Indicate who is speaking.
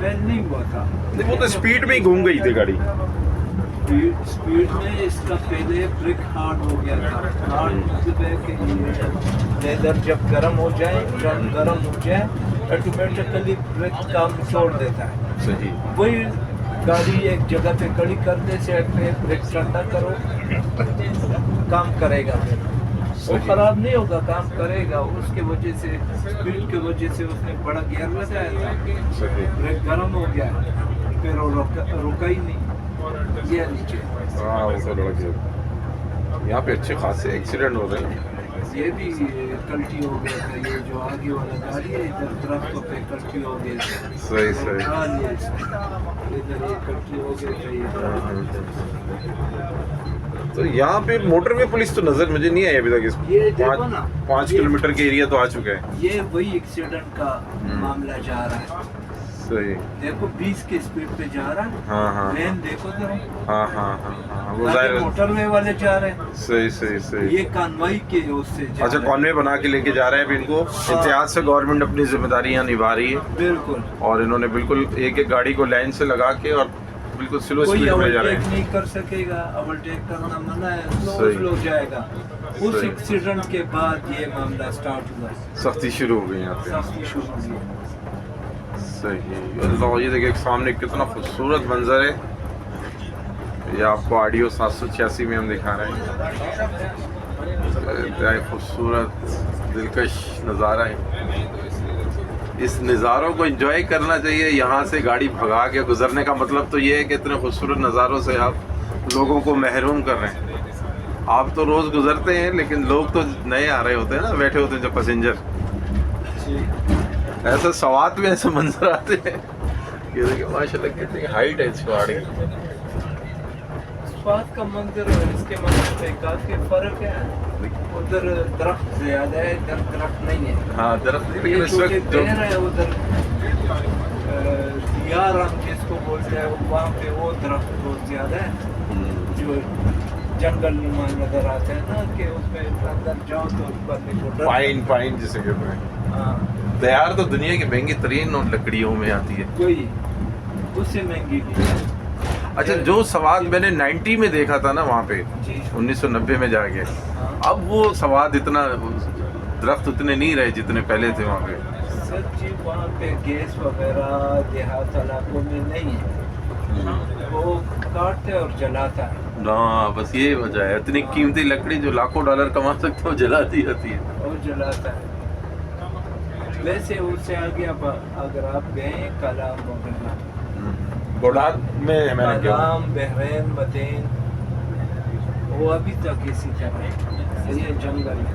Speaker 1: Fail नहीं हुआ था।
Speaker 2: नहीं, वो तो स्पीड में ही घूम गई थी गाड़ी।
Speaker 1: स्पीड में इसका पहले ब्रेक हार्ड हो गया था। हार्ड मतलब है कि ये लेदर जब गर्म हो जाए, ऑटोमेटिकली ब्रेक काम छोड़ देता है।
Speaker 2: सही।
Speaker 1: वही गाड़ी एक जगह पे खड़ी करने से ब्रेक ठंडा करो, काम करेगा फिर। वो खराब नहीं होगा, काम करेगा। उसके वजह से स्पीड की वजह से उसने बड़ा गियर लगाया था,
Speaker 2: सही।
Speaker 1: ब्रेक गर्म हो गया, फिर वो रुका ही नहीं, ये नीचे।
Speaker 2: हाँ, वो तो लड़ गया। यहाँ पे अच्छे खासे एक्सीडेंट हो रहे हैं।
Speaker 1: ये भी कल्टी हो गया था। ये जो आगे वाला गाड़ी है, इधर दरख्तों पे कल्टी हो गई थी।
Speaker 2: सही सही।
Speaker 1: हाँ, इधर ये कल्टी हो गई थी।
Speaker 2: तो यहाँ पे मोटरवे पुलिस तो नजर मुझे नहीं आई अभी तक। इस
Speaker 1: ये देखो ना,
Speaker 2: 5 किलोमीटर के एरिया तो आ चुका है।
Speaker 1: ये वही एक्सीडेंट का मामला जा रहा है।
Speaker 2: सही।
Speaker 1: देखो 20 की स्पीड पे जा रहा है।
Speaker 2: हाँ हाँ
Speaker 1: लेन देखो जरा।
Speaker 2: हाँ हाँ हाँ, वो
Speaker 1: आगे
Speaker 2: जाहिर।
Speaker 1: मोटरवे वाले जा रहे हैं।
Speaker 2: सही सही सही।
Speaker 1: ये कानवाई के उससे जा
Speaker 2: अच्छा,
Speaker 1: रहे हैं।
Speaker 2: कॉन्वे बना के लेके जा रहे हैं अभी इनको। इतिहास से गवर्नमेंट अपनी जिम्मेदारियां निभा रही है
Speaker 1: बिल्कुल।
Speaker 2: और इन्होंने बिल्कुल एक एक गाड़ी को लाइन से लगा के और बिल्कुल स्लो
Speaker 1: कोई
Speaker 2: स्पीड में जा रहे
Speaker 1: ओवरटेक
Speaker 2: हैं।
Speaker 1: नहीं कर सकेगा, ओवरटेक करना मना है,
Speaker 2: सही।
Speaker 1: स्लो जाएगा। उस
Speaker 2: सही।
Speaker 1: एक्सीडेंट के बाद ये मामला स्टार्ट हुआ,
Speaker 2: सख्ती शुरू हो गई यहाँ पे।
Speaker 1: सख्ती शुरू हुई।
Speaker 2: सही। अल्लाह, ये देखिए सामने कितना खूबसूरत मंजर है। ये आपको ऑडियो 786 में हम दिखा रहे हैं। इंतहाई खूबसूरत दिलकश नज़ारा है। इस नज़ारों को एंजॉय करना चाहिए। यहाँ से गाड़ी भगा के गुजरने का मतलब तो ये है कि इतने खूबसूरत नज़ारों से आप लोगों को महरूम कर रहे हैं। आप तो रोज़ गुजरते हैं, लेकिन लोग तो नए आ रहे होते हैं ना, बैठे होते हैं जो पैसेंजर। ऐसे सवात में ऐसे मंजर आते हैं। ये देखिए माशाल्लाह कितनी हाइट है इस गाड़ी की।
Speaker 1: स्वाद का मंजर और इसके मंजर में काफी फर्क है। उधर दरख्त ज्यादा है, इधर दरख्त नहीं है।
Speaker 2: हाँ, दरख्त नहीं, लेकिन
Speaker 1: ये
Speaker 2: इस
Speaker 1: जो
Speaker 2: वक्त जो
Speaker 1: पेड़ है उधर दियारम जिसको बोलते हैं, वहाँ पे वो दरख्त बहुत ज्यादा है, जो जंगल नुमा नजर आते हैं ना, कि उसमें अंदर जाओ तो बंदे को डर।
Speaker 2: पाइन पाइन जिसे कहते हैं।
Speaker 1: हाँ,
Speaker 2: दयार तो दुनिया की महंगी तरीन और लकड़ियों में आती है।
Speaker 1: कोई उससे महंगी भी है।
Speaker 2: अच्छा, जो सवाद मैंने 90 में देखा था ना वहाँ पे,
Speaker 1: जी
Speaker 2: 1990 में जाके,
Speaker 1: हाँ।
Speaker 2: अब वो सवाद इतना, दरख्त उतने नहीं रहे जितने पहले थे वहाँ पे।
Speaker 1: सच्ची वहाँ पे गैस वगैरह देहात इलाकों में नहीं है, वो काटते और जलाता है।
Speaker 2: ना, बस ये वजह है। इतनी कीमती लकड़ी जो लाखों डॉलर कमा सकते हो जला दी जाती है।
Speaker 1: और जलाता है। वैसे उससे आगे अब अगर आप गए कलाम वगैरह,
Speaker 2: गोडार में मैंने क्या,
Speaker 1: कलाम, बहरैन, मदेन, वो अभी तक इसी तरह है। ये जंगल है।